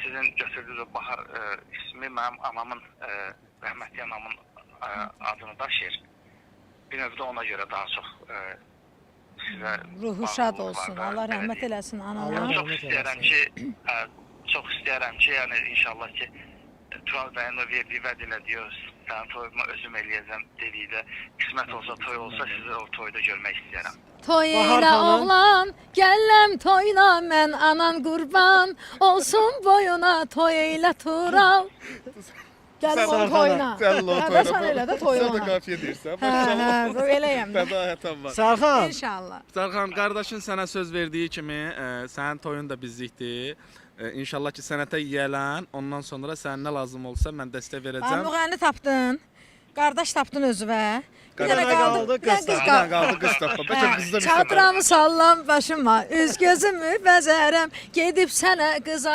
Sizin götürdüyünüz o Bahar ismi mənim anamın, rəhmətli anamın adını daşıyır. Bir növ də ona görə daha çox sizə Ruhu şad olsun. Allah rəhmət eləsin anana. Çox istəyirəm ki, yəni inşallah ki, Tural bəyin o verdiyi vəd elədiyi sənin toyuma özüm eləyəcəm dedikdə, qismət olsa, toy olsa sizi o toyda görmək istəyirəm. Toy elə oğlan, gəlləm toyuna mən anan qurban, olsun boyuna toy elə Tural. Gəlim onun toyuna. Gəlin onun Hə, toyuna. sən elə də toyuna. Sən də qafiyə deyirsən. Hə, eləyəm də. Bədahətən var. Sərxan, İnşallah. Sərxan, qardaşın sənə söz verdiyi kimi sənin toyun da bizlikdir. İnşallah ki, sənətə yiyələn, ondan sonra sənə nə lazım olsa mən dəstək verəcəm. Müğənni tapdın, qardaş tapdın özünə. Bir dənə qaldı, qız qız tapdın. Qaldı, qaldı qız tapma. Bəlkə qızda bir Çadramı sallam başıma, üz gözümü bəzərəm, gedib sənə qıza.